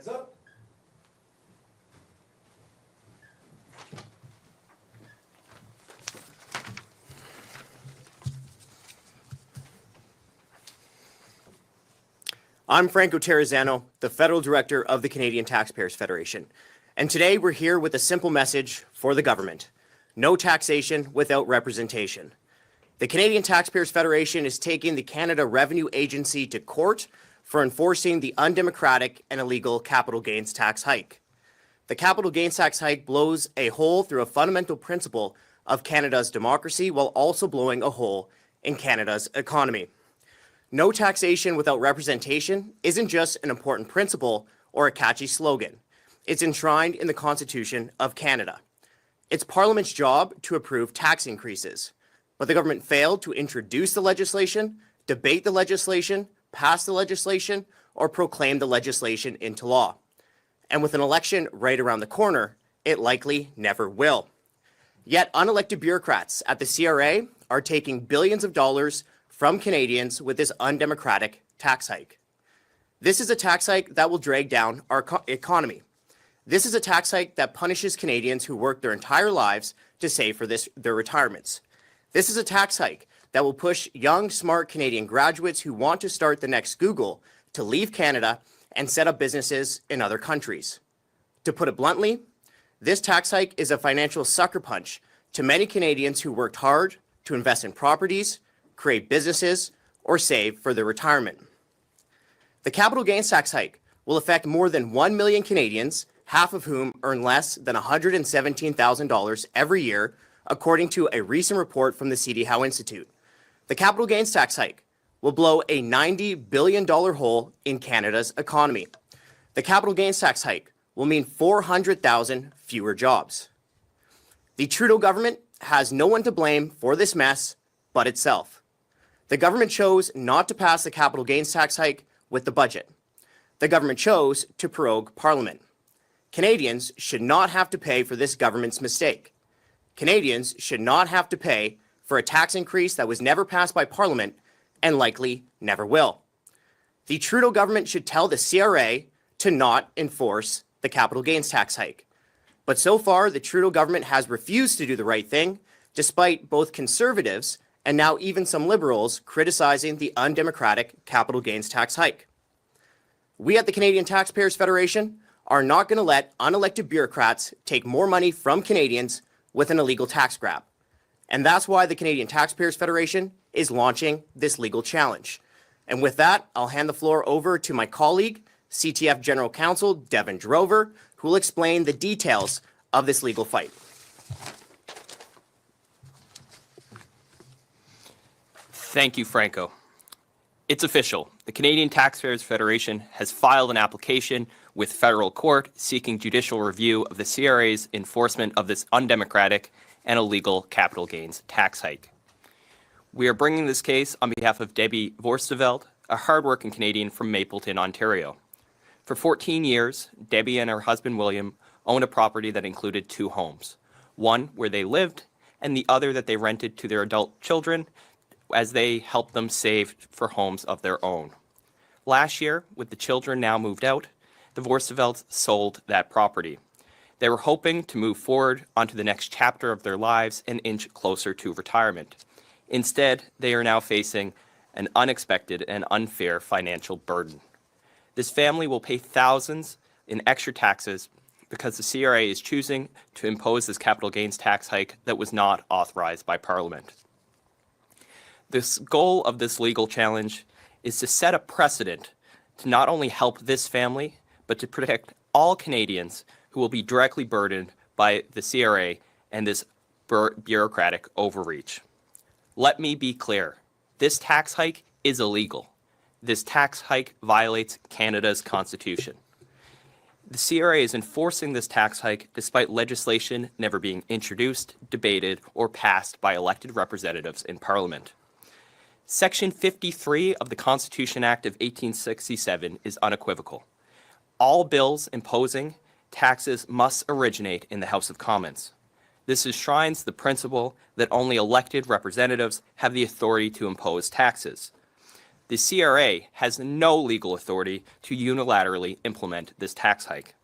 Hands up. I'm Franco Terrazzano, the Federal Director of the Canadian Taxpayers Federation. And today we're here with a simple message for the government. No taxation without representation. The Canadian Taxpayers Federation is taking the Canada Revenue Agency to court for enforcing the undemocratic and illegal capital gains tax hike. The capital gains tax hike blows a hole through a fundamental principle of Canada's democracy while also blowing a hole in Canada's economy. No taxation without representation isn't just an important principle or a catchy slogan. It's enshrined in the Constitution of Canada. It's Parliament's job to approve tax increases, but the government failed to introduce the legislation, debate the legislation, pass the legislation, or proclaim the legislation into law. And with an election right around the corner, it likely never will. Yet unelected bureaucrats at the CRA are taking billions of dollars from Canadians with this undemocratic tax hike. This is a tax hike that will drag down our economy. This is a tax hike that punishes Canadians who work their entire lives to save for their retirements. This is a tax hike that will push young, smart Canadian graduates who want to start the next Google to leave Canada and set up businesses in other countries. To put it bluntly, this tax hike is a financial sucker punch to many Canadians who worked hard to invest in properties, create businesses, or save for their retirement. The capital gains tax hike will affect more than 1 million Canadians, half of whom earn less than $117,000 every year, according to a recent report from the C.D. Howe Institute. The capital gains tax hike will blow a $90 billion hole in Canada's economy. The capital gains tax hike will mean 400,000 fewer jobs. The Trudeau government has no one to blame for this mess but itself. The government chose not to pass the capital gains tax hike with the budget. The government chose to prorogue Parliament. Canadians should not have to pay for this government's mistake. Canadians should not have to pay for a tax increase that was never passed by Parliament and likely never will. The Trudeau government should tell the CRA to not enforce the capital gains tax hike. But so far, the Trudeau government has refused to do the right thing, despite both Conservatives and now even some Liberals criticizing the undemocratic capital gains tax hike. We at the Canadian Taxpayers Federation are not going to let unelected bureaucrats take more money from Canadians with an illegal tax grab. And that's why the Canadian Taxpayers Federation is launching this legal challenge. And with that, I'll hand the floor over to my colleague, CTF General Counsel Devin Drover, who will explain the details of this legal fight. Thank you, Franco. It's official. The Canadian Taxpayers Federation has filed an application with federal court seeking judicial review of the CRA's enforcement of this undemocratic and illegal capital gains tax hike. We are bringing this case on behalf of Debbie Vorsteveld, a hardworking Canadian from Mapleton, Ontario. For 14 years, Debbie and her husband William owned a property that included two homes, one where they lived and the other that they rented to their adult children as they helped them save for homes of their own. Last year, with the children now moved out, the Vorstevelds sold that property. They were hoping to move forward onto the next chapter of their lives and inch closer to retirement. Instead, they are now facing an unexpected and unfair financial burden. This family will pay thousands in extra taxes because the CRA is choosing to impose this capital gains tax hike that was not authorized by Parliament. The goal of this legal challenge is to set a precedent to not only help this family, but to protect all Canadians who will be directly burdened by the CRA and this bureaucratic overreach. Let me be clear. This tax hike is illegal. This tax hike violates Canada's Constitution. The CRA is enforcing this tax hike despite legislation never being introduced, debated, or passed by elected representatives in Parliament. Section 53 of the Constitution Act of 1867 is unequivocal. All bills imposing taxes must originate in the House of Commons. This enshrines the principle that only elected representatives have the authority to impose taxes. The CRA has no legal authority to unilaterally implement this tax hike.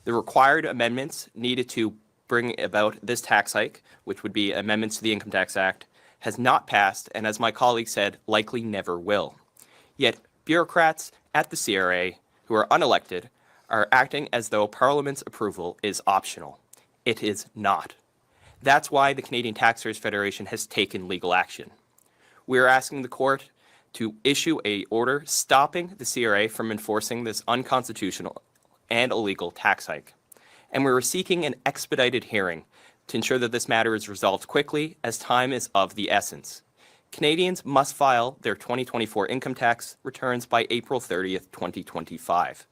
The required amendments needed to bring about this tax hike, which would be amendments to the Income Tax Act, has not passed, and as my colleague said, likely never will. Yet bureaucrats at the CRA, who are unelected, are acting as though Parliament's approval is optional. It is not. That's why the Canadian Taxpayers Federation has taken legal action. We are asking the court to issue an order stopping the CRA from enforcing this unconstitutional and illegal tax hike. And we are seeking an expedited hearing to ensure that this matter is resolved quickly, as time is of the essence. Canadians must file their 2024 income tax returns by April 30th, 2025.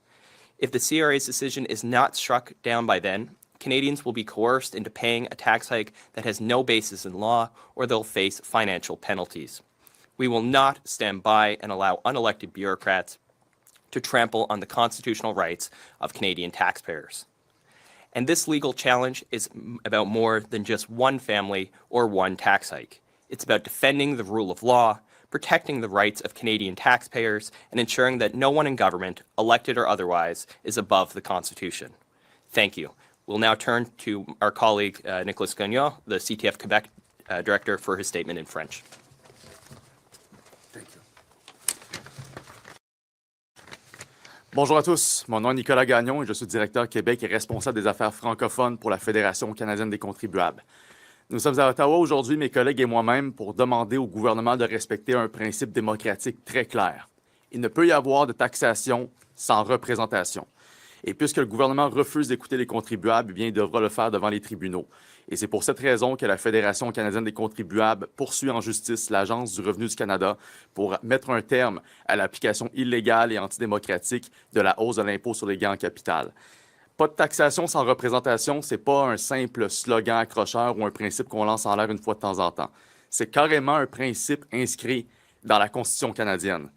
If the CRA's decision is not struck down by then, Canadians will be coerced into paying a tax hike that has no basis in law, or they'll face financial penalties. We will not stand by and allow unelected bureaucrats to trample on the constitutional rights of Canadian taxpayers. And this legal challenge is about more than just one family or one tax hike. It's about defending the rule of law, protecting the rights of Canadian taxpayers, and ensuring that no one in government, elected or otherwise, is above the Constitution. Thank you. We'll now turn to our colleague, Nicolas Gagnon, the CTF Quebec Director, for his statement in French. Bonjour à tous, mon nom est Nicolas Gagnon et je suis directeur Québec et responsable des affaires francophones pour la Fédération canadienne des contribuables. Nous sommes à Ottawa aujourd'hui, mes collègues et moi-même, pour demander au gouvernement de respecter un principe démocratique très clair. Il ne peut y avoir de taxation sans représentation. Et puisque le gouvernement refuse d'écouter les contribuables, eh bien, il devra le faire devant les tribunaux. Et c'est pour cette raison que la Fédération canadienne des contribuables poursuit en justice l'Agence du revenu du Canada pour mettre un terme à l'application illégale et antidémocratique de la hausse de l'impôt sur les gains en capital. Pas de taxation sans représentation, c'est pas un simple slogan accrocheur ou un principe qu'on lance en l'air une fois de temps en temps. C'est carrément un principe inscrit dans la Constitution canadienne.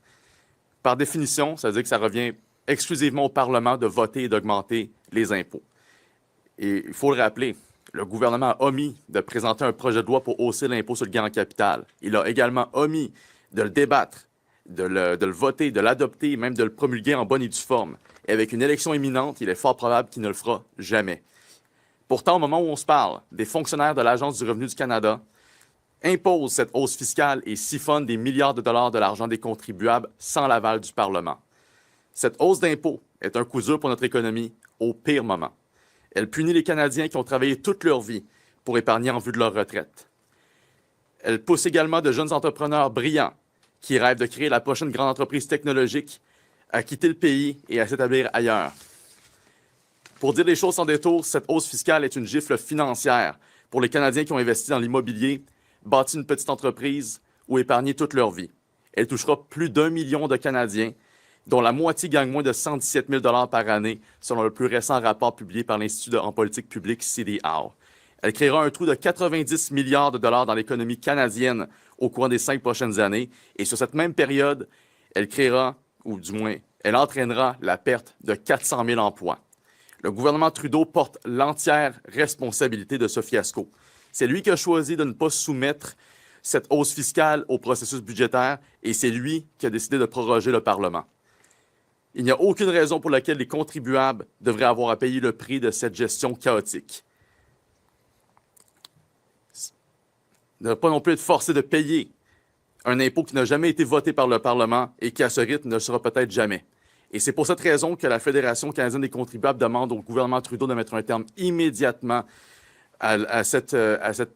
Par définition, ça veut dire que ça revient exclusivement au Parlement de voter et d'augmenter les impôts. Et il faut le rappeler, le gouvernement a omis de présenter un projet de loi pour hausser l'impôt sur le gain en capital. Il a également omis de le débattre, de le voter, de l'adopter, même de le promulguer en bonne et due forme. Et avec une élection imminente, il est fort probable qu'il ne le fera jamais. Pourtant, au moment où on se parle, des fonctionnaires de l'Agence du revenu du Canada imposent cette hausse fiscale et siphonnent des milliards de dollars de l'argent des contribuables sans l'aval du Parlement. Cette hausse d'impôts est un coup dur pour notre économie au pire moment. Elle punit les Canadiens qui ont travaillé toute leur vie pour épargner en vue de leur retraite. Elle pousse également de jeunes entrepreneurs brillants qui rêvent de créer la prochaine grande entreprise technologique à quitter le pays et à s'établir ailleurs. Pour dire les choses sans détour, cette hausse fiscale est une gifle financière pour les Canadiens qui ont investi dans l'immobilier, bâti une petite entreprise ou épargné toute leur vie. Elle touchera plus d'1 million de Canadiens, dont la moitié gagne moins de 117 000 $ par année, selon le plus récent rapport publié par l'Institut en politique publique CDAO. Elle créera un trou de 90 milliards de dollars dans l'économie canadienne au cours des 5 prochaines années. Et sur cette même période, elle créera, ou du moins, elle entraînera la perte de 400 000 emplois. Le gouvernement Trudeau porte l'entière responsabilité de ce fiasco. C'est lui qui a choisi de ne pas soumettre cette hausse fiscale au processus budgétaire et c'est lui qui a décidé de proroger le Parlement. Il n'y a aucune raison pour laquelle les contribuables devraient avoir à payer le prix de cette gestion chaotique. Ne pas non plus être forcé de payer un impôt qui n'a jamais été voté par le Parlement et qui, à ce rythme, ne le sera peut-être jamais. Et c'est pour cette raison que la Fédération canadienne des contribuables demande au gouvernement Trudeau de mettre un terme immédiatement à cette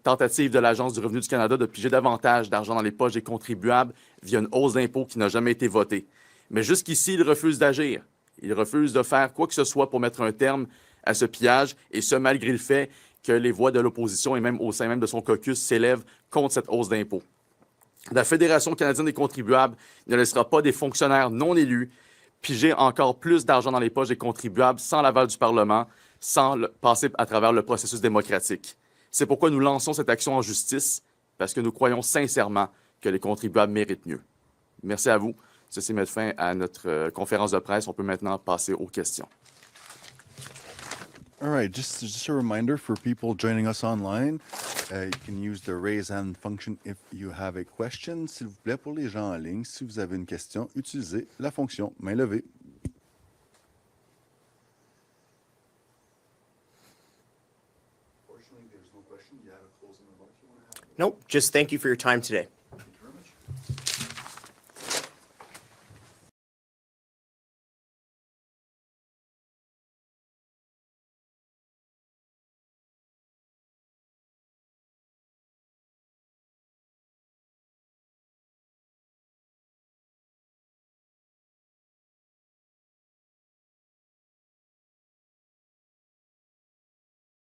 tentative de l'Agence du revenu du Canada de piger davantage d'argent dans les poches des contribuables via une hausse d'impôt qui n'a jamais été votée. Mais jusqu'ici, il refuse d'agir. Il refuse de faire quoi que ce soit pour mettre un terme à ce pillage, et ce, malgré le fait que les voix de l'opposition et même au sein même de son caucus s'élèvent contre cette hausse d'impôt. La Fédération canadienne des contribuables ne laissera pas des fonctionnaires non élus piger encore plus d'argent dans les poches des contribuables sans l'aval du Parlement, sans passer à travers le processus démocratique. C'est pourquoi nous lançons cette action en justice, parce que nous croyons sincèrement que les contribuables méritent mieux. Merci à vous. Ceci met fin à notre conférence de presse. On peut maintenant passer aux questions. All right, just a reminder for people joining us online, You can use the raise hand function if you have a question. S'il vous plaît, pour les gens en ligne, si vous avez une question, utilisez la fonction main levée. Nope, just thank you for your time today.